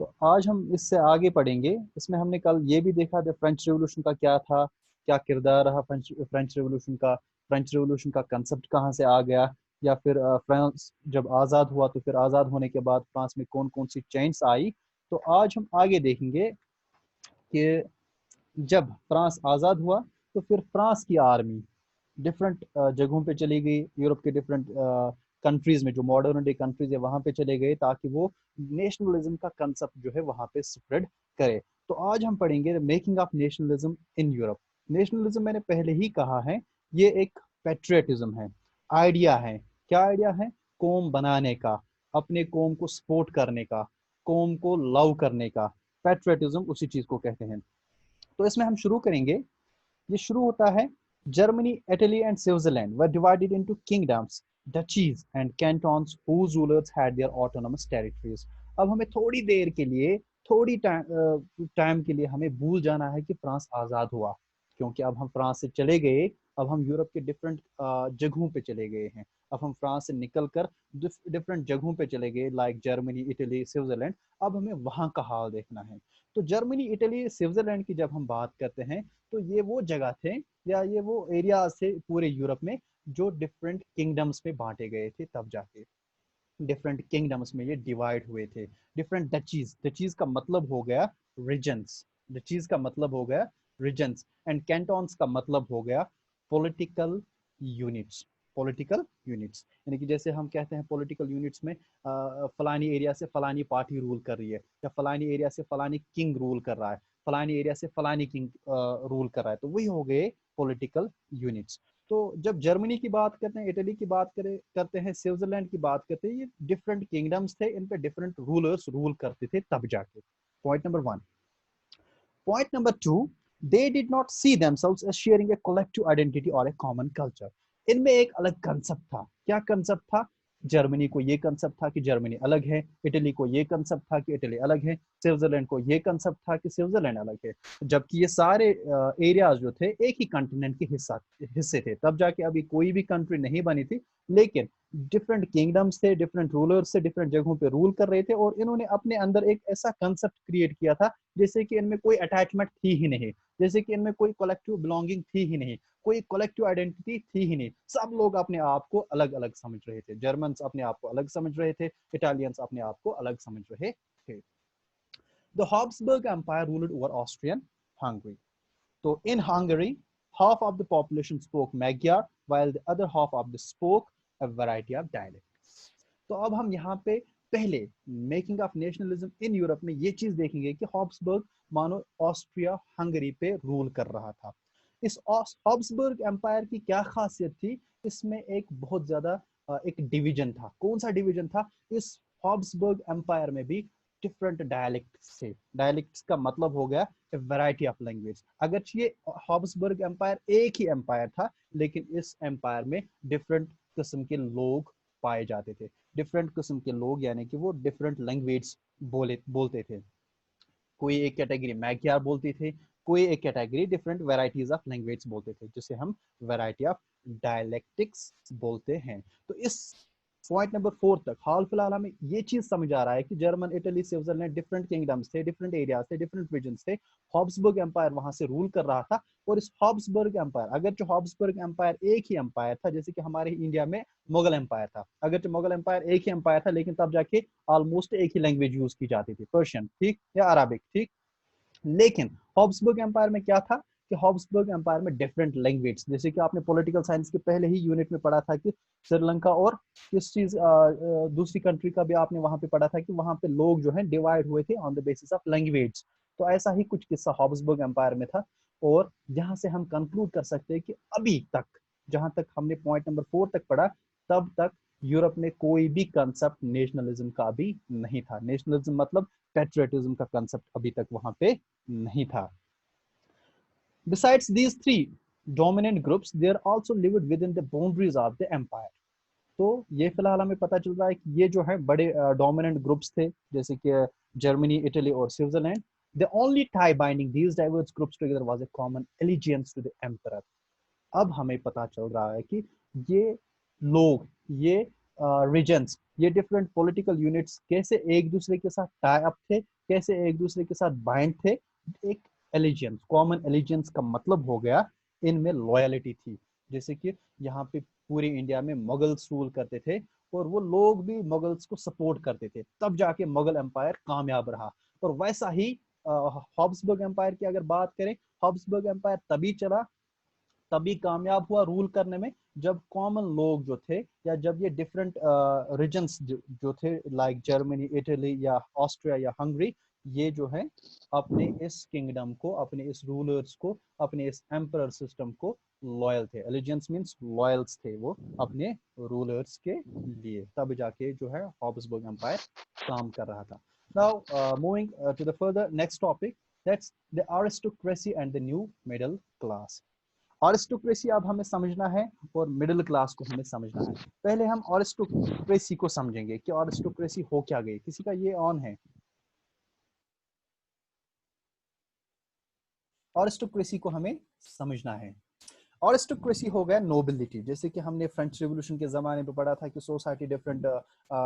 तो आज हम इससे आगे पढ़ेंगे। इसमें हमने कल ये भी देखा था फ्रेंच रेवोल्यूशन का क्या था, क्या किरदार रहा फ्रेंच रेवोल्यूशन का, फ्रेंच रेवोल्यूशन का कंसेप्ट कहाँ से आ गया, या फिर फ्रांस जब आज़ाद हुआ तो फिर आज़ाद होने के बाद फ्रांस में कौन कौन सी चेंज आई। तो आज हम आगे देखेंगे कि जब फ्रांस आज़ाद हुआ तो फिर फ्रांस की आर्मी डिफरेंट जगहों पे चली गई, यूरोप के डिफरेंट कंट्रीज में, जो मॉडर्न डे कंट्रीज है वहां पे चले गए, ताकि वो नेशनलिज्म का कंसेप्ट जो है वहां पे स्प्रेड करे। तो आज हम पढ़ेंगे making of nationalism in Europe. Nationalism मैंने पहले ही कहा है, ये एक पेट्रियटिज्म है, आइडिया है। क्या आइडिया है? कौम बनाने का, अपने कौम को सपोर्ट करने का, कौम को लव करने का। पेट्रियटिज्म उसी चीज को कहते हैं। तो इसमें हम शुरू करेंगे। ये शुरू होता है, Germany, Italy and Switzerland were divided into kingdoms, duchies and cantons whose rulers had their autonomous territories। अब हमें थोड़ी देर के लिए, थोड़ी टाइम के लिए हमें भूल जाना है कि फ्रांस आज़ाद हुआ, क्योंकि अब हम फ्रांस से चले गए। अब हम यूरोप के डिफरेंट जगहों पे चले गए हैं। अब हम फ्रांस से निकल कर डिफरेंट जगहों पे चले गए, लाइक जर्मनी, इटली, स्विट्जरलैंड। अब हमें वहाँ का हाल देखना है। तो जर्मनी, इटली, स्विट्जरलैंड की जब हम बात करते हैं, तो ये वो जगह थे, या ये वो एरिया थे पूरे यूरोप में जो डिफरेंट किंगडम्स में बांटे गए थे। तब जाके डिफरेंट किंगडम्स में ये डिवाइड हुए थे। डिफरेंट डचीज, डचीज का मतलब हो गया रीजन्स, डचीज का मतलब हो गया रीजन्स, एंड कैंटन्स का मतलब हो गया पॉलिटिकल यूनिट्स। पॉलिटिकल यूनिट्स यानी कि जैसे हम कहते हैं पॉलिटिकल यूनिट्स में फलानी एरिया से फलानी पार्टी रूल कर रही है, या फलानी एरिया से फलानी किंग रूल कर रहा है, फलानी एरिया से फलानी किंग रूल कर रहा है। तो वही हो गए पॉलिटिकल यूनिट्स। तो जब जर्मनी की बात करते हैं, इटली की बात करते हैं, स्विट्जरलैंड की बात करते हैं, ये डिफरेंट किंगडम्स थे, इन पे डिफरेंट रूलर्स रूल करते थे तब जाके। Point number one. Point number two, they did not see themselves as sharing a collective identity और ए कॉमन कल्चर। इनमें एक अलग कंसेप्ट था। क्या कंसेप्ट था? जर्मनी को ये कंसेप्ट था कि जर्मनी अलग है, इटली को ये कंसेप्ट था कि इटली अलग है, स्विट्जरलैंड को ये कंसेप्ट था कि स्विट्जरलैंड अलग है। जबकि ये सारे एरियाज जो थे एक ही कॉन्टिनेंट के हिस्से थे। तब जाके अभी कोई भी कंट्री नहीं बनी थी, लेकिन डिफरेंट किंगडम्स थे, डिफरेंट रूलर्स से डिफरेंट जगहों पे रूल कर रहे थे, और इन्होंने अपने अंदर एक ऐसा कंसेप्ट क्रिएट किया था जैसे कि इनमें कोई अटैचमेंट थी ही नहीं, जैसे कि इनमें कोई कलेक्टिव बिलोंगिंग थी ही नहीं, कोई कलेक्टिव आइडेंटिटी थी ही नहीं। सब लोग अपने आप को अलग अलग समझ रहे थे। जर्मन्स अपने आप को अलग समझ रहे थे, इटालियंस अपने आप को अलग समझ रहे थे। The Habsburg Empire ruled over Austrian Hungary. So in Hungary, half of the population spoke Magyar, while the other half of the spoke a variety of dialects. तो अब हम यहाँ पे पहले making of nationalism in Europe में ये चीज देखेंगे कि हॉब्सबर्ग मानो ऑस्ट्रिया हंगरी पे रूल कर रहा था। इस हॉब्सबर्ग एम्पायर की क्या खासियत थी? इसमें एक बहुत ज्यादा एक डिवीजन था। कौन सा डिवीजन था? इस हॉब्सबर्ग एम्पायर में भी डिफरेंट डायलेक्ट्स थे। डायलेक्ट्स का मतलब हो गया वैरायटी ऑफ लैंग्वेज। अगर ये हॉब्सबर्ग एम्पायर एक ही एम्पायर था, लेकिन इस एम्पायर में डिफरेंट किस्म के लोग पाए जाते थे। डिफरेंट किस्म के लोग यानी कि वो डिफरेंट लैंग्वेज बोलते थे। कोई एक कैटेगरी मैग्यार बोलती थे, कोई एक category different varieties of language बोलते थे, जिसे हम वेराइटी ऑफ डायलेक्टिक्स बोलते हैं। तो इस पॉइंट नंबर 4 तक हाल फिलहाल हमें ये चीज समझ आ रहा है कि German, Italy, Switzerland different kingdoms थे, डिफरेंट एरियाज थे, डिफरेंट रीजन्स थे। हॉब्सबर्ग एम्पायर वहां से रूल कर रहा था। और इस हॉब्सबर्ग एम्पायर, अगर जो हॉब्सबर्ग एम्पायर एक ही एम्पायर था, जैसे कि हमारे इंडिया में मुगल एम्पायर था, अगर जो मुगल एम्पायर एक ही एम्पायर था, लेकिन तब जाके ऑलमोस्ट एक ही लैंग्वेज यूज की जाती थी, पर्शियन ठीक या अरबिक ठीक। लेकिन हॉब्सबर्ग एम्पायर में क्या था कि हॉब्सबर्ग एम्पायर में डिफरेंट लैंग्वेज, जैसे कि आपने पॉलिटिकल साइंस के पहले ही यूनिट में पढ़ा था कि श्रीलंका और किस चीज दूसरी कंट्री का भी आपने वहां पे पढ़ा था कि वहां पे लोग जो है डिवाइड हुए थे on the basis of language. तो ऐसा ही कुछ किस्सा हॉब्सबर्ग एम्पायर में था। और यहाँ से हम कंक्लूड कर सकते हैं कि अभी तक, जहां तक हमने पॉइंट नंबर 4 तक पढ़ा, तब तक यूरोप में कोई भी कंसेप्ट नेशनलिज्म का भी नहीं था। नेशनलिज्म मतलब पेट्रियटिज्म का कंसेप्ट अभी तक वहां पे नहीं था। Besides these three dominant groups, there also lived within the boundaries of the empire. तो ये फिलहाल हमें पता चल रहा है कि ये जो है बड़े डोमिनेंट ग्रुप्स थे, जैसे कि जर्मनी, इटली और Switzerland. The only tie binding these diverse groups together was a common allegiance to the emperor. अब हमें पता चल रहा है कि ये लोग, ये रीजन्स, ये डिफरेंट पॉलिटिकल यूनिट्स कैसे एक दूसरे के साथ टाई अप थे, कैसे एक दूसरे के साथ बाइंड थे। एक एलिजेंस, कॉमन एलिजेंस का मतलब हो गया इनमें लॉयलिटी थी। जैसे कि यहाँ पे पूरे इंडिया में मुगल्स रूल करते थे और वो लोग भी मुगल्स को सपोर्ट करते थे, तब जाके मुगल एम्पायर कामयाब रहा। और वैसा ही हॉब्सबर्ग एम्पायर की अगर बात करें, हॉब्सबर्ग एम्पायर तभी चला, तभी कामयाब हुआ रूल करने में, जब कॉमन लोग जो थे या जब ये डिफरेंट रीजन्स जो थे लाइक जर्मनी, इटली या ऑस्ट्रिया या हंगरी, ये जो है अपने इस किंगडम को, अपने इस रूलर्स को, अपने इस एम्परर सिस्टम को लॉयल थे। एलिजेंस मींस लॉयल्स थे वो अपने रूलर्स के लिए, तब जाके जो है हॉब्सबर्ग एम्पायर काम कर रहा था। Now moving to the further next topic, that's the aristocracy and the new middle class. Aristocracy अब हमें समझना है और मिडिल क्लास को हमें समझना है। पहले हम ऑरिस्टोक्रेसी को समझेंगे कि ऑरिस्टोक्रेसी हो क्या गई। किसी का ये ऑन है? ऑरिस्टोक्रेसी को हमें समझना है। ऑरिस्टोक्रेसी हो गया नोबिलिटी। जैसे कि हमने फ्रेंच रिवॉल्यूशन के ज़माने में पढ़ा था कि सोसाइटी डिफरेंट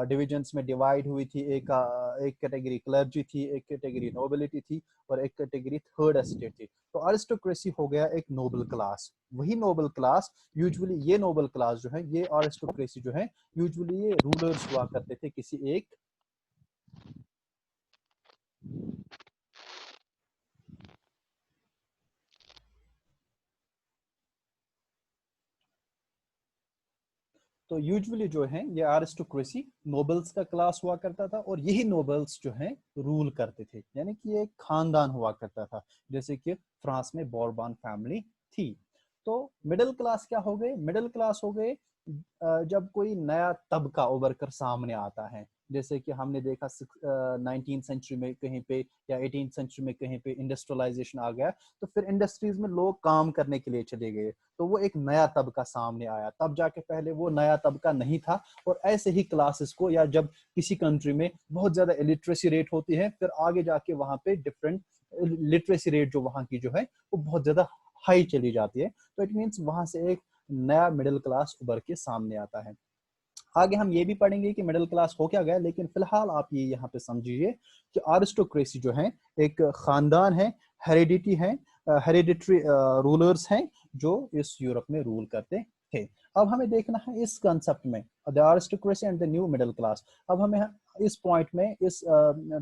डिविजन्स में डिवाइड हुई थी। एक कैटेगरी क्लर्जी थी, एक कैटेगरी नोबिलिटी थी और एक कैटेगरी थर्ड एस्टेट थी। तो ऑरिस्टोक्रेसी हो गया एक नोबल क्लास। वही नोबल क्लास, यूजुअली ये नोबल क्लास जो है, ये ऑरिस्टोक्रेसी जो है, यूजुअली ये रूलर्स हुआ करते थे किसी एक तो यूजुअली जो है ये आरिस्टोक्रेसी नोबल्स का क्लास हुआ करता था और यही नोबल्स जो है रूल करते थे, यानी कि ये एक खानदान हुआ करता था। जैसे कि फ्रांस में बोर्बन फैमिली थी। तो मिडिल क्लास क्या हो गए? मिडिल क्लास हो गए जब कोई नया तबका उभर कर सामने आता है। जैसे कि हमने देखा 19th सेंचुरी में कहीं पे या 18th सेंचुरी में कहीं पे इंडस्ट्रियलाइजेशन आ गया, तो फिर इंडस्ट्रीज में लोग काम करने के लिए चले गए, तो वो एक नया तबका सामने आया। तब जाके पहले वो नया तबका नहीं था। और ऐसे ही क्लासेस को, या जब किसी कंट्री में बहुत ज्यादा इलिटरेसी रेट होती है, फिर आगे जाके वहां पे डिफरेंट लिटरेसी रेट जो वहां की जो है वो बहुत ज्यादा हाई चली जाती है। तो इट मीन्स वहां से एक नया मिडिल क्लास उभर के सामने आता है। आगे हम ये भी पढ़ेंगे कि मिडिल क्लास हो क्या गया, लेकिन फिलहाल आप ये यहाँ पे समझिए कि आरिस्टोक्रेसी जो है एक खानदान है, हेरिडिटी है, हेरिडिटरी रूलर्स हैं जो इस यूरोप में रूल करते थे। अब हमें देखना है इस कंसेप्ट में the aristocracy and the new middle class. अब हमें इस पॉइंट में, इस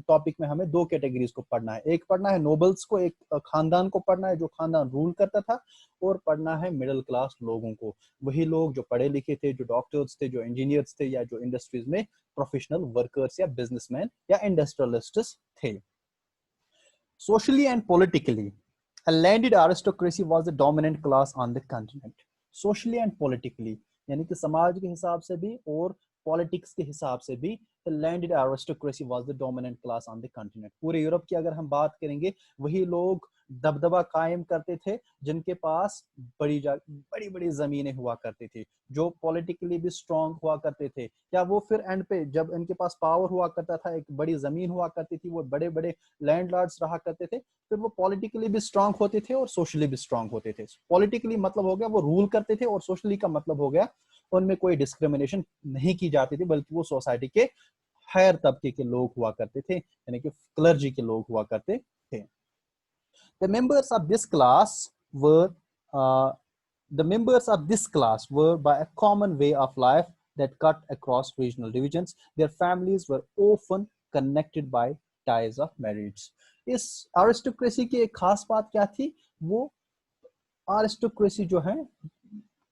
टॉपिक में हमें दो कैटेगरीज को पढ़ना है। एक पढ़ना है नोबल्स को, एक खानदान को पढ़ना है जो खानदान रूल करता था, और पढ़ना है मिडिल क्लास लोगों को, वही लोग जो पढ़े लिखे थे, जो डॉक्टर्स थे, जो इंजीनियर्स थे, या जो इंडस्ट्रीज में प्रोफेशनल वर्कर्स या बिजनेसमैन या इंडस्ट्रियलिस्ट्स थे। Socially and politically, a landed aristocracy was the dominant class on the continent. Socially and politically, यानी कि समाज के हिसाब से भी और पॉलिटिक्स के हिसाब से भी, the landed aristocracy was the dominant class on the continent. पूरे यूरोप की अगर हम बात करेंगे, वही लोग दबदबा कायम करते थे जिनके पास बड़ी बड़ी जमीनें हुआ करती थी, जो पॉलिटिकली भी स्ट्रांग हुआ करते थे, या वो फिर एंड पे जब इनके पास पावर हुआ करता था, एक बड़ी जमीन हुआ करती थी, वो बड़े बड़े लैंडलॉर्ड्स रहा करते थे, फिर वो पॉलिटिकली भी स्ट्रांग होते थे और सोशली भी स्ट्रांग होते थे। पॉलिटिकली मतलब हो गया वो रूल करते थे, और सोशली का मतलब हो गया उनमें कोई डिस्क्रिमिनेशन नहीं की जाती थी, बल्कि वो सोसाइटी के हायर तबके के लोग हुआ करते थे, यानी कि क्लर्जी के लोग हुआ करते थे। The members of this class were uh, the members of this class were by a common way of life that cut across regional divisions. Their families were often connected by ties of marriage. इस aristocracy की एक खास बात क्या थी? वो aristocracy जो है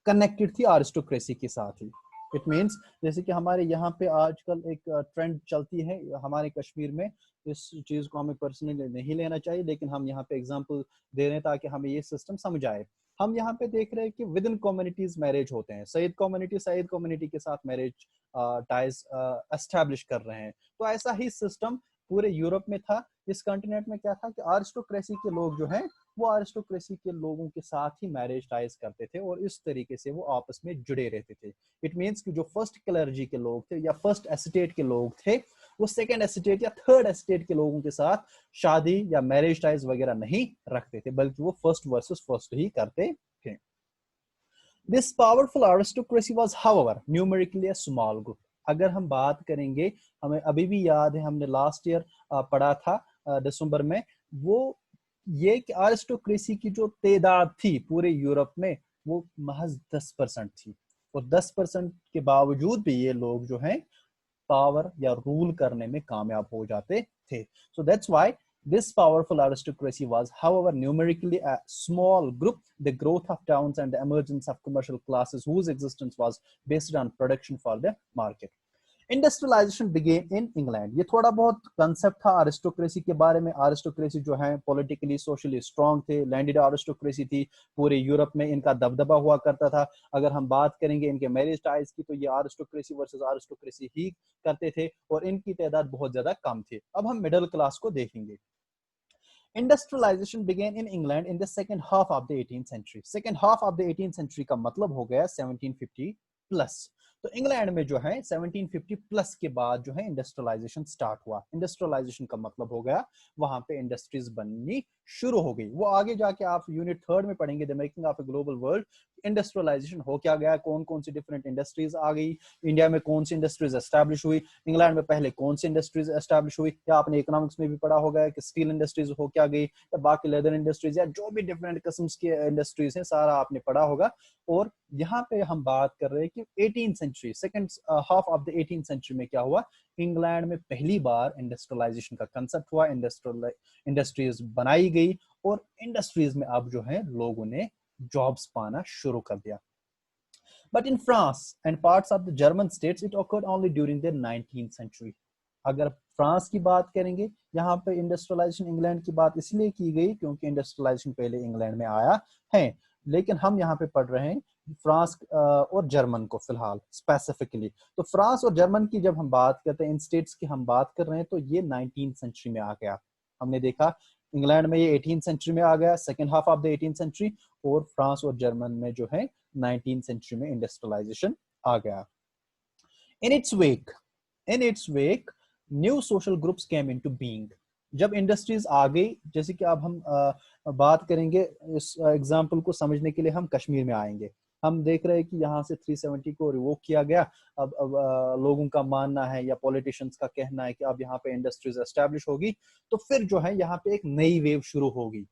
कनेक्टेड थी aristocracy के साथ ही। इट मीन्स जैसे कि हमारे यहाँ पे आजकल एक ट्रेंड चलती है हमारे कश्मीर में, इस चीज को हमें पर्सनली नहीं लेना चाहिए, लेकिन हम यहाँ पे एग्जांपल दे रहे हैं ताकि हमें ये सिस्टम समझ आए। हम यहाँ पे देख रहे हैं कि विद इन कम्युनिटीज मैरिज होते हैं, सईद कम्युनिटी के साथ मैरिज टाइज एस्टेब्लिश कर रहे हैं। तो ऐसा ही सिस्टम पूरे यूरोप में था। इस कॉन्टिनेंट में क्या था कि आरिस्टोक्रेसी के लोग जो हैं वो आरिस्टोक्रेसी के लोगों के साथ ही मैरिज टाइज करते थे, और इस तरीके से वो आपस में जुड़े रहते थे। इट मीन्स कि जो फर्स्ट क्लर्जी के लोग थे या फर्स्ट एस्टेट के लोग थे, वो सेकंड एस्टेट या थर्ड एस्टेट के लोगों के साथ शादी या मैरिज टाइज वगैरह नहीं रखते थे, बल्कि वो फर्स्ट वर्सेस फर्स्ट ही करते थे। This powerful aristocracy was, however, numerically a small group. अगर हम बात करेंगे, हमें अभी भी याद है, हमने लास्ट ईयर पढ़ा था दिसंबर में, वो ये कि आरिस्टोक्रेसी की जो तादाद थी पूरे यूरोप में वो महज 10% थी, और 10% के बावजूद भी ये लोग जो हैं पावर या रूल करने में कामयाब हो जाते थे. So that's why this powerful aristocracy was, however, numerically a small group. The growth of towns and the emergence of commercial classes whose existence was based on production for the market. Industrialisation began in England. ये थोड़ा बहुत concept था aristocracy के बारे में. Aristocracy जो है politically socially strong थे, लैंडेड अरिस्टोक्रेसी थी, पूरे यूरोप में इनका दबदबा हुआ करता था. अगर हम बात करेंगे इनके मैरिज टाइज की तो ये अरिस्टोक्रेसी वर्सेस अरिस्टोक्रेसी ही करते थे, और इनकी तादाद बहुत ज्यादा कम थी. अब हम मिडिल क्लास को देखेंगे. Industrialization began in England in the second half of the 18th century. Second half of the 18th century का मतलब हो गया 1750 प्लस. तो इंग्लैंड में जो है 1750 प्लस के बाद जो है इंडस्ट्रियलाइजेशन स्टार्ट हुआ. इंडस्ट्रियलाइजेशन का मतलब हो गया वहां पे इंडस्ट्रीज बननी शुरू हो गई. वो आगे जाके आप यूनिट 3 में पढ़ेंगे, the making of a global world. Industrialisation हो क्या गया, कौन कौन सी डिफरेंट इंडस्ट्रीज आ गई, इंडिया में कौन सी इंडस्ट्रीज एस्टैब्लिश हुई, इंग्लैंड में पहले कौन सी इंडस्ट्रीज एस्टैब्लिश हुई, या आपने इकोनॉमिक्स में भी पढ़ा होगा कि स्टील इंडस्ट्रीज हो क्या गई, या बाकी लेदर इंडस्ट्रीज, या जो भी डिफरेंट किस्म की इंडस्ट्रीज हैं सारा आपने पढ़ा होगा. और यहाँ पे हम बात कर रहे हैं कि 18th century, second half of the 18th century में क्या हुआ, इंग्लैंड में पहली बार इंडस्ट्रियलाइजेशन का कंसेप्ट हुआ, इंडस्ट्रीज बनाई गई, और इंडस्ट्रीज में अब जो है लोगों ने जॉब्स पाना शुरू कर दिया. But in France and parts of the German states, it occurred only during the 19th century. अगर फ्रांस की बात करेंगे, यहाँ पे इंडस्ट्रियलाइजेशन इंग्लैंड की बात इसलिए की गई क्योंकि इंडस्ट्रियलाइजेशन पहले इंग्लैंड में आया है, लेकिन हम यहाँ पे पढ़ रहे हैं फ्रांस और जर्मन को फिलहाल स्पेसिफिकली. तो फ्रांस और जर्मन की जब हम बात करते हैं, इन स्टेट्स की हम बात कर रहे हैं, तो ये 19th सेंचुरी में आ गया. हमने देखा इंग्लैंड में ये 18th सेंचुरी में आ गया, second half of the 18th century, और फ्रांस और जर्मन में जो है 19th सेंचुरी में इंडस्ट्रियलाइजेशन आ गया. In its wake, new social groups came into being. जब इंडस्ट्रीज आ गई, जैसे कि अब हम बात करेंगे, इस एग्जाम्पल को समझने के लिए हम कश्मीर में आएंगे. हम देख रहे हैं कि यहाँ से 370 को रिवोक किया गया. अब लोगों का मानना है या पॉलिटिशियंस का कहना है कि अब यहाँ पे इंडस्ट्रीज एस्टैब्लिश होगी, तो फिर जो है यहाँ पे एक नई वेव शुरू होगी.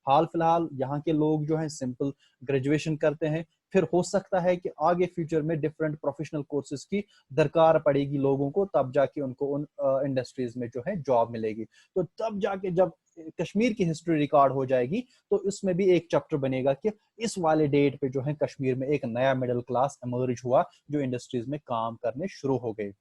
हाल फिलहाल यहाँ के लोग जो है सिंपल ग्रेजुएशन करते हैं, फिर हो सकता है कि आगे फ्यूचर में डिफरेंट प्रोफेशनल कोर्सेज की दरकार पड़ेगी लोगों को, तब जाके उनको उन इंडस्ट्रीज में जो है जॉब मिलेगी. तो तब जाके जब कश्मीर की हिस्ट्री रिकॉर्ड हो जाएगी, तो इसमें भी एक चैप्टर बनेगा कि इस वाले डेट पे जो है कश्मीर में एक नया मिडिल क्लास इमर्ज हुआ जो इंडस्ट्रीज में काम करने शुरू हो गए.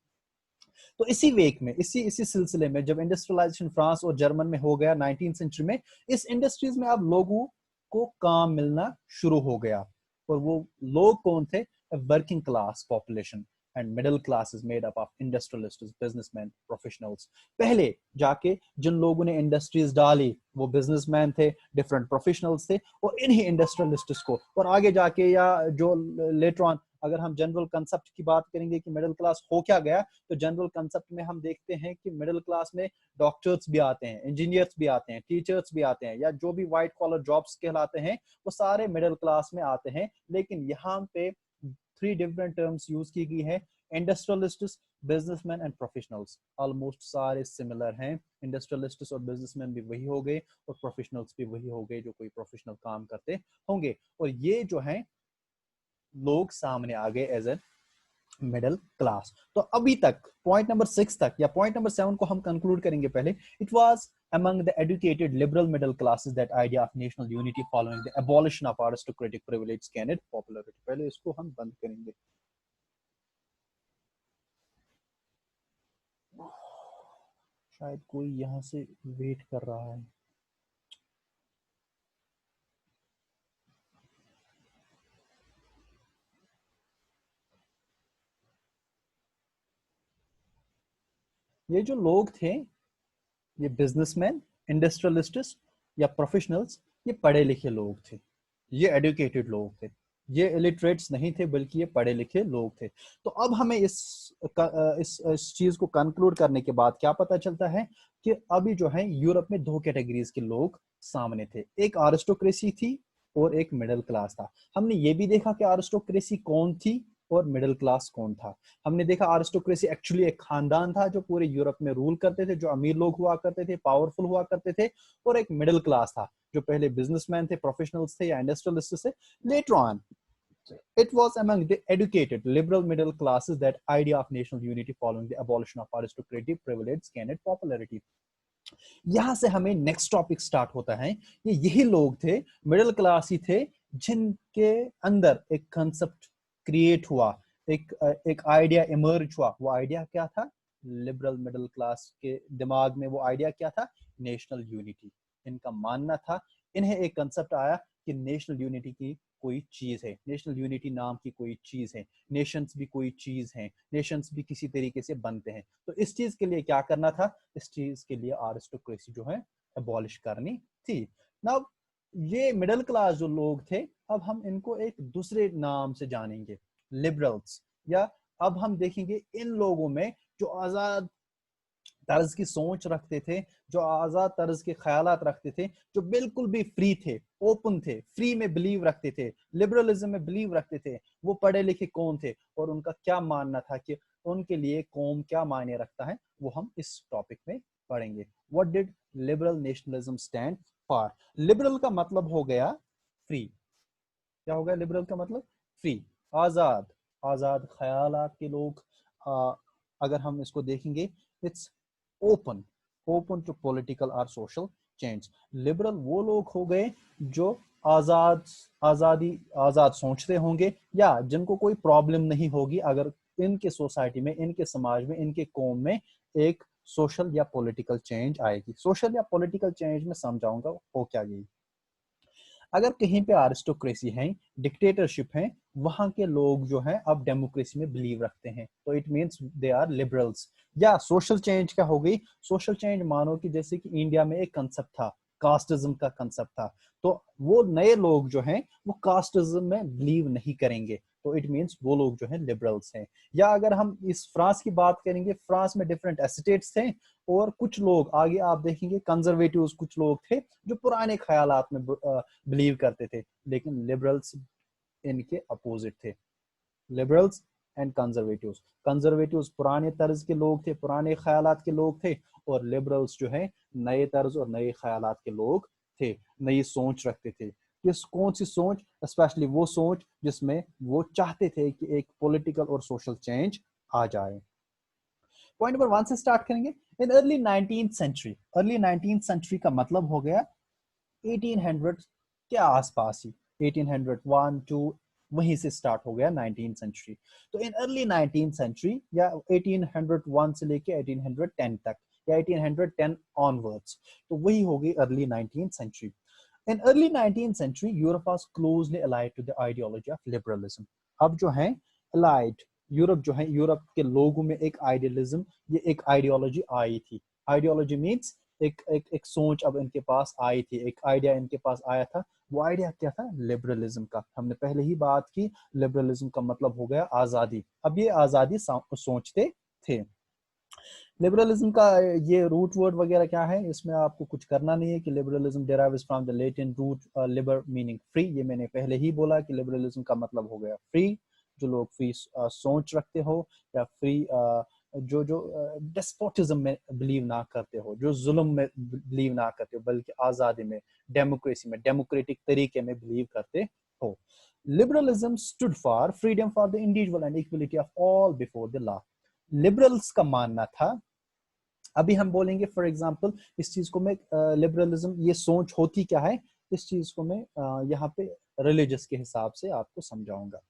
तो इसी वेक में, इसी सिलसिले में जब इंडस्ट्रियलाइजेशन फ्रांस और जर्मन में हो गया 19th सेंचुरी में, इस इंडस्ट्रीज में अब लोगों को काम मिलना शुरू हो गया. और वो लोग कौन थे? Working class population and middle class is made up of industrialists, businessman, professionals. पहले जाके जिन लोगों ने इंडस्ट्रीज डाली वो बिजनेसमैन थे, डिफरेंट प्रोफेशनल्स थे, और इन्हीं इंडस्ट्रियलिस्ट्स को, और आगे जाके या जो लेटर ऑन अगर हम जनरल कंसेप्ट की बात करेंगे कि मिडिल क्लास हो क्या गया, तो जनरल कंसेप्ट में हम देखते हैं कि मिडिल क्लास में डॉक्टर्स भी आते हैं, इंजीनियर्स भी आते हैं, टीचर्स भी आते हैं, या जो भी व्हाइट कॉलर जॉब्स कहलाते हैं वो सारे मिडिल क्लास में आते हैं. लेकिन यहाँ पे 3 डिफरेंट टर्म्स यूज की गई है, industrialists, businessman and professionals. Almost सारे सिमिलर हैं. इंडस्ट्रियलिस्ट्स और बिजनेसमैन भी वही हो गए, और प्रोफेशनल्स भी वही हो गए जो कोई प्रोफेशनल काम करते होंगे. और ये जो है लोग सामने आ गए एज ए मिडिल क्लास. तो अभी तक पॉइंट नंबर 6 तक या पॉइंट नंबर 7 को हम कंक्लूड करेंगे. पहले, it was among the educated liberal middle classes that idea of national unity following the abolition of aristocratic privilege gained popularity. पहले इसको हम बंद करेंगे. शायद कोई यहाँ से वेट कर रहा है. ये जो लोग थे, ये बिजनेसमैन, इंडस्ट्रियलिस्ट्स या प्रोफेशनल्स, ये पढ़े लिखे लोग थे, ये एजुकेटेड लोग थे, ये इलिटरेट्स नहीं थे, बल्कि ये पढ़े लिखे लोग थे. तो अब हमें इस चीज को कंक्लूड करने के बाद क्या पता चलता है कि अभी जो है यूरोप में 2 कैटेगरीज के लोग सामने थे. एक अरिस्टोक्रेसी थी और एक मिडिल क्लास था. हमने ये भी देखा कि अरिस्टोक्रेसी कौन थी, और मिडिल क्लास कौन था। हमने देखा अरिस्टोक्रेसी एक्चुअली एक खानदान था जो पूरे यूरोप में रूल करते थे, जो अमीर लोग हुआ करते थे, पावरफुल हुआ करते थे, और एक मिडिल क्लास था जो पहले बिजनेसमैन थे, प्रोफेशनल्स थे या इंडस्ट्रियलिस्ट थे। Later on it was among the educated liberal middle classes that idea of national unity following the abolition of aristocratic privilege gained popularity। यहां से हमें नेक्स्ट टॉपिक स्टार्ट होता है। ये यही लोग थे, मिडिल क्लास ही थे, जिनके अंदर एक कंसेप्ट क्रिएट हुआ, एक आइडिया इमर्ज हुआ। वो आइडिया क्या था? लिबरल मिडिल क्लास के दिमाग में वो आइडिया क्या था? National unity. इनका मानना था, इन्हें एक कंसेप्ट आया कि नेशनल यूनिटी की कोई चीज है, नेशनल यूनिटी नाम की कोई चीज है, नेशंस भी कोई चीज है, नेशंस भी किसी तरीके से बनते हैं। तो इस चीज के लिए क्या करना था? इस चीज के लिए आरिस्टोक्रेसी जो है अबॉलिश करनी थी। नाउ ये मिडिल क्लास जो लोग थे, अब हम इनको एक दूसरे नाम से जानेंगे, लिबरल्स। या अब हम देखेंगे इन लोगों में जो आजाद तर्ज की सोच रखते थे, जो आजाद तर्ज के ख्यालात रखते थे, जो बिल्कुल भी फ्री थे, ओपन थे, फ्री में बिलीव रखते थे, लिबरलिज्म में बिलीव रखते थे, वो पढ़े लिखे कौन थे और उनका क्या मानना था कि उनके लिए कौम क्या मायने रखता है, वो हम इस टॉपिक में पढ़ेंगे। What did liberal nationalism stand for? Liberal का मतलब हो गया फ्री। क्या हो गया लिबरल का मतलब? फ्री, आजाद, आजाद ख्यालात के लोग। अगर हम इसको देखेंगे, it's open, open to political और सोशल चेंज। लिबरल वो लोग हो गए जो आजाद सोचते होंगे, या जिनको कोई प्रॉब्लम नहीं होगी अगर इनके सोसाइटी में, इनके समाज में, इनके कौम में एक सोशल या पॉलिटिकल चेंज आएगी। सोशल या पॉलिटिकल चेंज में समझाऊंगा हो क्या गई। अगर कहीं पे आरिस्टोक्रेसी है, डिक्टेटरशिप है, वहां के लोग जो हैं अब डेमोक्रेसी में बिलीव रखते हैं, तो it means they are liberals. या सोशल चेंज क्या हो गई? सोशल चेंज मानो कि जैसे कि इंडिया में एक कंसेप्ट था, कास्टिज्म का कंसेप्ट था, तो वो नए लोग जो हैं वो कास्टिज्म में बिलीव नहीं करेंगे, तो इट मींस वो लोग जो हैं लिबरल्स हैं। या अगर हम इस फ्रांस की बात करेंगे, फ्रांस में डिफरेंट एस्टेट्स थे, और कुछ लोग आगे आप देखेंगे कंजर्वेटिव्स कुछ लोग थे जो पुराने ख्यालात में बिलीव करते थे, लेकिन लिबरल्स इनके अपोजिट थे। लिबरल्स एंड कंजर्वेटिव्स, कंजर्वेटिव्स पुराने तर्ज के लोग थे, पुराने ख्यालात के लोग थे, और लिबरल्स जो है नए तर्ज और नए ख्यालात के लोग थे, नई सोच रखते थे। किस कौन सी सोच? स्पेशली वो सोच जिसमें वो चाहते थे कि एक पॉलिटिकल और सोशल चेंज आ जाए। पॉइंट नंबर 1 से स्टार्ट करेंगे। In early 19th century, early 19th century का मतलब हो गया 1800 के आसपास ही, 1801 2, वहीं से स्टार्ट हो गया 19th सेंचुरी। तो इन अर्ली 19th सेंचुरी, या 1801 से लेके 1810 तक, या 1810 ऑनवर्ड्स, तो वही हो गई early 19th century. In early 19th century, Europe was closely allied to the ideology of liberalism। अब जो है allied, यूरोप जो है, यूरोप के लोगों में एक आइडियलिज्म, ये एक आइडियोलॉजी आई थी। आइडियोलॉजी मीन्स एक सोच अब इनके पास आई थी, एक आइडिया इनके पास आया था। वो आइडिया क्या था? लिबरलिज्म का। हमने पहले ही बात की, लिबरलिज्म का मतलब हो गया आजादी। अब ये आजादी सोचते थे। लिबरलिज्म का ये रूट वर्ड वगैरह क्या है, इसमें आपको कुछ करना नहीं है कि liberalism derives from the Latin root liber meaning free. ये मैंने पहले ही बोला कि लिबरलिज्म का मतलब हो गया फ्री, जो लोग फ्री सोच रखते हो, या फ्री जो डेस्पोटिज्म में बिलीव ना करते हो, जो जुल्म में बिलीव ना करते हो, बल्कि आज़ादी में, डेमोक्रेसी में, डेमोक्रेटिक तरीके में बिलीव करते हो। Liberalism stood for freedom for the individual and equality of all before the law. Liberals का मानना था, अभी हम बोलेंगे फॉर एग्जांपल इस चीज को मैं, लिबरलिज्म ये सोच होती क्या है, इस चीज को मैं यहाँ पे रिलीजियस के हिसाब से आपको समझाऊंगा।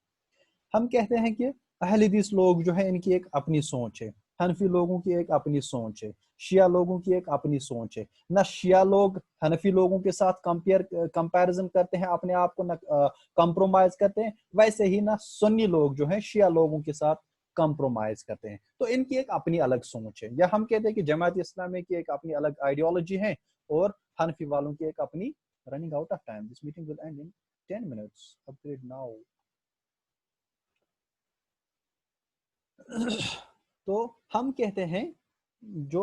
हम कहते हैं कि अहले हदीस लोग जो है इनकी एक अपनी सोच है, हनफी लोगों की एक अपनी सोच है, शिया लोगों की एक अपनी सोच है। ना शिया लोग हनफी लोगों के साथ कंपैरिजन करते हैं अपने आप को, ना कंप्रोमाइज करते हैं, वैसे ही ना सुन्नी लोग जो है शिया लोगों के साथ कंप्रोमाइज करते हैं। तो इनकी एक अपनी अलग सोच है। या हम कहते हैं कि जमात इस्लामी की एक अपनी अलग आइडियोलॉजी है, और हनफी वालों की एक अपनी। Running out of time, this meeting will and in 10 minutes, upgrade now. तो हम कहते हैं जो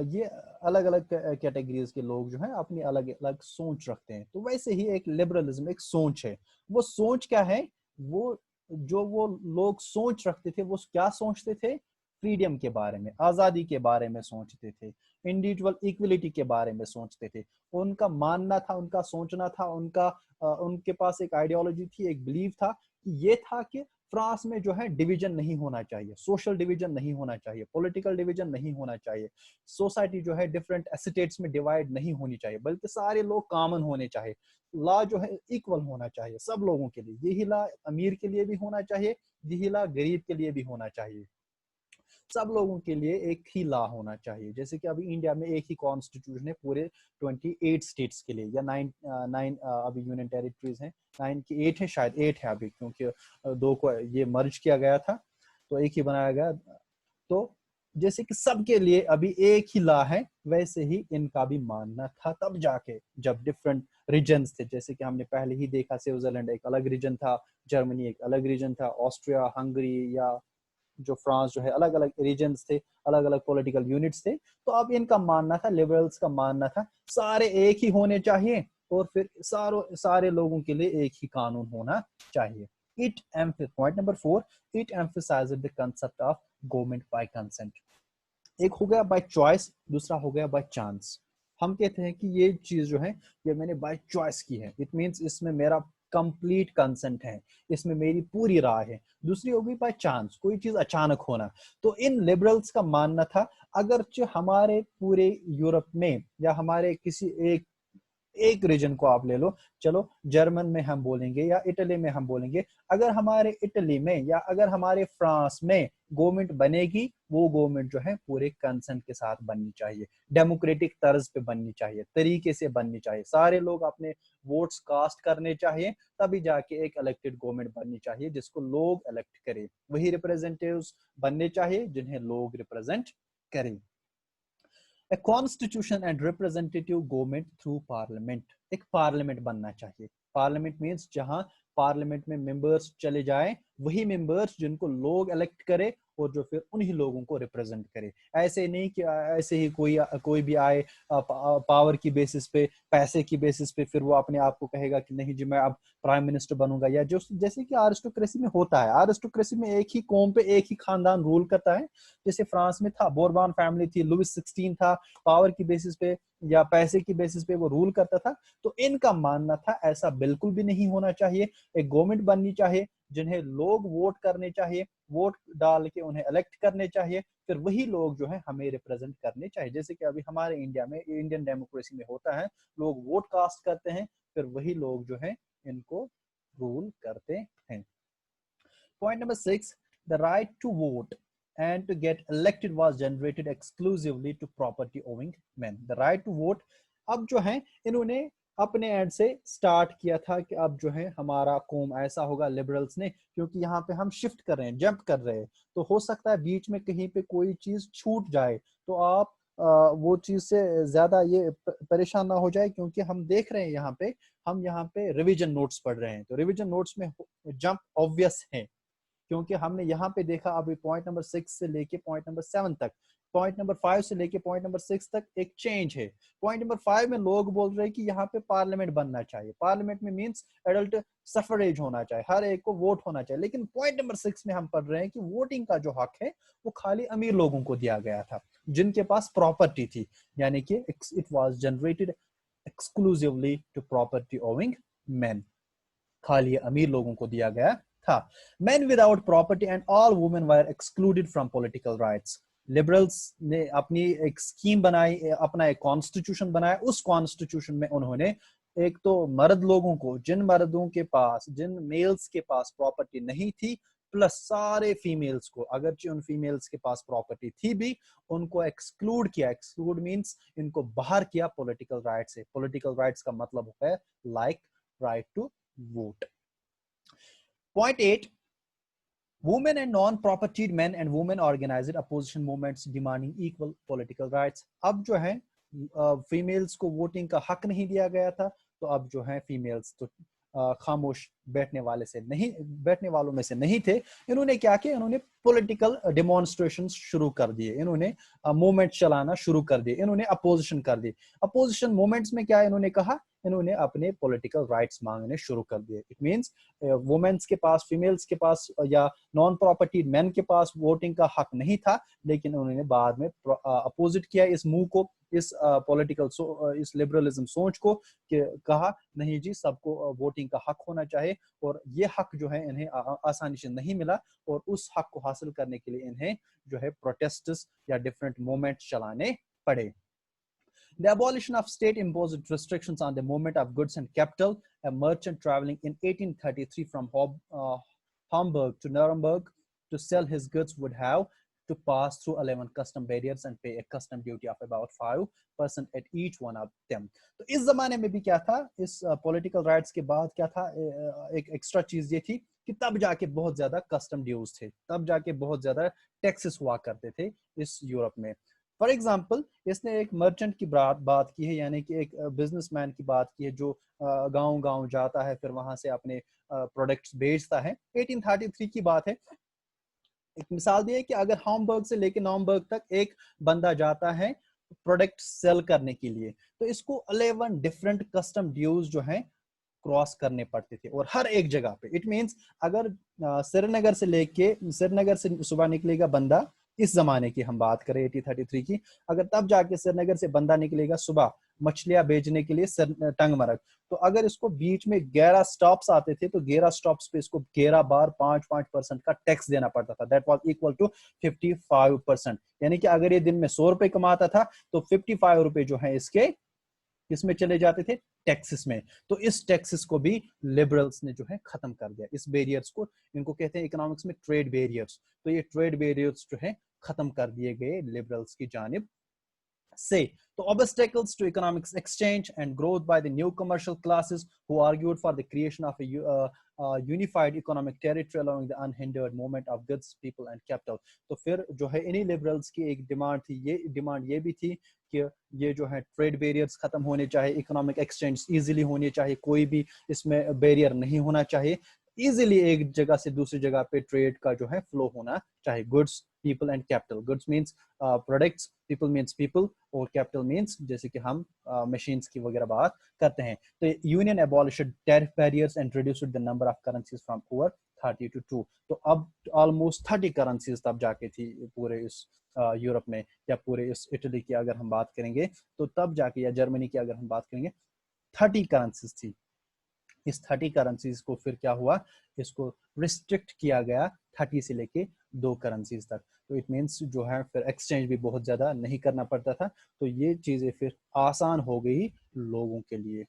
ये अलग अलग कैटेगरीज के लोग जो हैं अपनी अलग अलग सोच रखते हैं। तो वैसे ही एक लिबरलिज्म एक सोच है। वो सोच क्या है? वो जो वो लोग सोच रखते थे वो क्या सोचते थे, फ्रीडम के बारे में, आजादी के बारे में सोचते थे, इंडिविजुअल इक्वलिटी के बारे में सोचते थे। उनका मानना था, उनका सोचना था, उनके पास एक आइडियोलॉजी थी, एक बिलीव था कि ये था कि फ्रांस में जो है डिवीजन नहीं होना चाहिए, सोशल डिवीजन नहीं होना चाहिए, पॉलिटिकल डिवीजन नहीं होना चाहिए, सोसाइटी जो है डिफरेंट एस्टेट्स में डिवाइड नहीं होनी चाहिए, बल्कि सारे लोग कॉमन होने चाहिए, लॉ जो है इक्वल होना चाहिए सब लोगों के लिए, यही लॉ अमीर के लिए भी होना चाहिए, यही लॉ गरीब के लिए भी होना चाहिए, सब लोगों के लिए एक ही लॉ होना चाहिए। जैसे कि अभी इंडिया में एक ही कॉन्स्टिट्यूशन है पूरे 28 स्टेट्स के लिए, या 9 अभी यूनियन टेरिटरीज हैं, 9 की 8 है शायद, 8 है अभी, क्योंकि 2 को ये मर्ज किया गया था तो एक ही बनाया गया। तो जैसे कि सबके लिए अभी एक ही लॉ है, वैसे ही इनका भी मानना था तब जाके जब डिफरेंट रीजन्स थे, जैसे कि हमने पहले ही देखा स्विट्जरलैंड एक अलग रीजन था, जर्मनी एक अलग रीजन था, ऑस्ट्रिया, हंगरी या जो फ्रांस जो है, अलग अलग रीजन्स थे, अलग अलग पॉलिटिकल यूनिट्स थे। तो अब इनका मानना था, लिबरल्स का मानना था सारे एक ही होने चाहिए और फिर सारे लोगों के लिए एक ही कानून होना चाहिए। Point number 4, it emphasized the concept of government by consent. एक हो गया बाय चॉइस, दूसरा हो गया बाय चांस। हम कहते हैं कि ये चीज जो है ये मैंने बाय चॉइस की है, इट मींस इसमें मेरा कंप्लीट कंसेंट है, इसमें मेरी पूरी राय है। दूसरी होगी बाय चांस, कोई चीज अचानक होना। तो इन लिबरल्स का मानना था अगर हमारे पूरे यूरोप में या हमारे किसी एक रीजन को आप ले लो, चलो जर्मन में हम बोलेंगे या इटली में हम बोलेंगे, अगर हमारे इटली में या अगर हमारे फ्रांस में गवर्नमेंट बनेगी, वो गवर्नमेंट जो है पूरे कंसेंट के साथ बननी चाहिए, डेमोक्रेटिक तर्ज पे बननी चाहिए, तरीके से बननी चाहिए, सारे लोग अपने वोट्स कास्ट करने चाहिए, तभी जाके एक इलेक्टेड गवर्नमेंट बननी चाहिए जिसको लोग इलेक्ट करें, वही रिप्रेजेंटेटिव्स बनने चाहिए जिन्हें लोग रिप्रेजेंट करें। A constitution and representative government through parliament, एक पार्लियामेंट बनना चाहिए। पार्लियामेंट मीन्स जहां पार्लियामेंट में मेंबर्स चले जाएं, वही मेंबर्स जिनको लोग इलेक्ट करे और जो फिर उन्हीं लोगों को रिप्रेजेंट करे। ऐसे नहीं कि ऐसे ही कोई भी आए पावर की बेसिस पे, पैसे की बेसिस पे, फिर वो अपने आप को कहेगा कि नहीं जी मैं अब प्राइम मिनिस्टर बनूंगा, या जो जैसे कि आरिस्टोक्रेसी में होता है। आरिस्टोक्रेसी में एक ही कौम पे एक ही खानदान रूल करता है, जैसे फ्रांस में था, बोरबॉन फैमिली थी, लुइस 16 था, पावर की बेसिस पे या पैसे की बेसिस पे वो रूल करता था। तो इनका मानना था ऐसा बिल्कुल भी नहीं होना चाहिए, एक गवर्नमेंट बननी चाहिए जिन्हें लोग वोट करने चाहिए, वोट डाल के उन्हें इलेक्ट करने चाहिए, फिर वही लोग जो है हमें रिप्रेजेंट करने चाहिए। जैसे कि अभी हमारे इंडिया में, इंडियन डेमोक्रेसी में होता है, लोग वोट कास्ट करते हैं, फिर वही लोग जो है इनको रूल करते हैं। Point number 6, the right to vote and to get elected was generated exclusively to property owning men. The right to vote अब जो है इन्होंने अपने एंड से स्टार्ट किया था कि अब जो है हमारा कौम ऐसा होगा, लिबरल्स ने, क्योंकि यहाँ पे हम शिफ्ट कर रहे हैं, जंप कर रहे हैं, तो हो सकता है बीच में कहीं पे कोई चीज छूट जाए, तो आप वो चीज से ज्यादा ये परेशान ना हो जाए, क्योंकि हम देख रहे हैं हम यहाँ पे रिवीजन नोट्स पढ़ रहे हैं, तो रिवीजन नोट्स में जंप ऑब्वियस है, क्योंकि हमने यहाँ पे देखा अभी पॉइंट नंबर 6 से लेके पॉइंट नंबर 7 तक, पॉइंट नंबर 5 से लेके पॉइंट नंबर 6 तक एक चेंज है। पॉइंट नंबर 5 में लोग बोल रहे हैं कि यहाँ पे पार्लियामेंट बनना चाहिए, पार्लियामेंट में मींस एडल्ट सफरेज होना चाहिए, हर एक को वोट होना चाहिए। लेकिन पॉइंट नंबर 6 में हम पढ़ रहे हैं कि वोटिंग का जो हक है वो खाली अमीर लोगों को दिया गया था, जिनके पास प्रॉपर्टी थी, यानी कि it was generated exclusively to property owing man, खाली अमीर लोगों को दिया गया था। Men without property and all women were excluded from political rights. Liberals ने अपनी एक स्कीम बनाई, अपना एक कॉन्स्टिट्यूशन बनाया, उस कॉन्स्टिट्यूशन में उन्होंने एक तो मर्द लोगों को, जिन मर्दों के पास, जिन मेल्स के पास प्रॉपर्टी नहीं थी, प्लस सारे फीमेल्स को, अगरचे उन फीमेल्स के पास प्रॉपर्टी थी भी, उनको एक्सक्लूड किया। एक्सक्लूड मींस इनको बाहर किया पॉलिटिकल राइट से। पॉलिटिकल राइट्स का मतलब है like right to vote. Point 8, women and non-propertied men and women organized opposition movements demanding equal political rights. अब जो है फीमेल्स को वोटिंग का हक नहीं दिया गया था, तो अब जो है फीमेल्स तो खामोश बैठने वालों में से नहीं थे। इन्होंने क्या किया, इन्होंने पॉलिटिकल डेमोन्स्ट्रेशन शुरू कर दिए, इन्होंने मूवमेंट चलाना शुरू कर दिए, इन्होंने अपोजिशन कर दी। अपोजिशन मूवमेंट्स में क्या इन्होंने कहा, इन्होंने अपने पॉलिटिकल राइट्स मांगने शुरू कर दिए। इट मींस वुमेन्स के पास, फीमेल्स के पास या नॉन प्रॉपर्टी मैन के पास वोटिंग का हक नहीं था, लेकिन उन्होंने बाद में अपोजिट किया इस मूव को, इस पॉलिटिकल इस लिबरलिज्म सोच को, कि कहा नहीं जी, सबको वोटिंग का हक होना चाहिए। और ये हक जो है इन्हें आसानी से नहीं मिला, और उस हक को हासिल करने के लिए इन्हें जो है प्रोटेस्ट्स या डिफरेंट मूवमेंट्स चलाने पड़े। The abolition of state-imposed restrictions on the movement of goods and capital. A merchant traveling in 1833 from Hamburg to Nuremberg to sell his goods would have to pass through 11 custom barriers and pay a custom duty of about 5% at each one of them. तो इस जमाने में भी क्या था, इस political rights के बाद क्या था, एक एक्स्ट्रा चीज ये थी कि तब जाके बहुत ज्यादा कस्टम ड्यूज थे, तब जाके बहुत ज्यादा टैक्सेस हुआ करते थे इस यूरोप में। फॉर एग्जाम्पल, इसने एक मर्चेंट की बात की है, यानी कि एक बिजनेसमैन की बात की है, जो गांव गांव जाता है, फिर वहां से अपने प्रोडक्ट्स बेचता है। 1833 की बात है। एक मिसाल दी है कि अगर हामबर्ग से लेकर नॉर्मबर्ग तक एक बंदा जाता है प्रोडक्ट सेल करने के लिए, तो इसको 11 डिफरेंट कस्टम ड्यूज जो हैं क्रॉस करने पड़ते थे, और हर एक जगह पे। इट मींस अगर श्रीनगर से सुबह निकलेगा बंदा, इस जमाने की हम बात करें 1833 की, अगर तब जाके श्रीनगर से बंदा निकलेगा सुबह मछलियां बेचने के लिए टंगमरग, तो अगर इसको बीच में 11 स्टॉप्स आते थे, तो 11 स्टॉप्स पे इसको 11 बार 5% का टैक्स देना पड़ता था। That was equal to 55%। यानी कि अगर ये दिन में 100 रुपए कमाता था, तो 55 रुपए जो है इसके किसमें चले जाते थे, टैक्सेस में। तो इस टैक्सेस को भी लिबरल्स ने जो है खत्म कर दिया, इस बैरियर्स को, इनको कहते हैं इकोनॉमिक्स में ट्रेड बैरियर्स। तो ये ट्रेड बैरियर्स जो है खत्म कर दिए गए लिबरल्स की जानिब से। तो obstacles to economic exchange and growth by the new commercial classes who argued for the creation of a unified economic territory allowing the unhindered movement of goods, people and capital. तो फिर जो है इन्हीं liberals की एक demand थी, ये demand ये भी थी कि ये जो है ट्रेड बैरियर्स खत्म होने चाहिए, इकोनॉमिक एक्सचेंज इजीली होनी चाहिए, कोई भी इसमें बैरियर नहीं होना चाहिए, इजीली एक जगह से दूसरी जगह पे ट्रेड का जो है फ्लो होना चाहिए। Goods, people and capital. Goods means products, people means people, और कैपिटल मींस जैसे कि हम मशीन्स की वगैरह बात करते हैं। तो union abolished tariff barriers and reduced the number of currencies from over 30 to 2। तो अब ऑलमोस्ट 30 करेंसीज तब जाके थी पूरे इस यूरोप में, या पूरे इस इटली की अगर हम बात करेंगे तो तब जाके, या जर्मनी की अगर हम बात करेंगे, 30 करेंसीज थी। इस 30 करेंसीज को फिर क्या हुआ, इसको रिस्ट्रिक्ट किया गया 30 से लेके 2 करेंसीज तक। तो इट मींस जो है फिर एक्सचेंज भी बहुत ज्यादा नहीं करना पड़ता था। तो ये चीजें फिर आसान हो गई लोगों के लिए।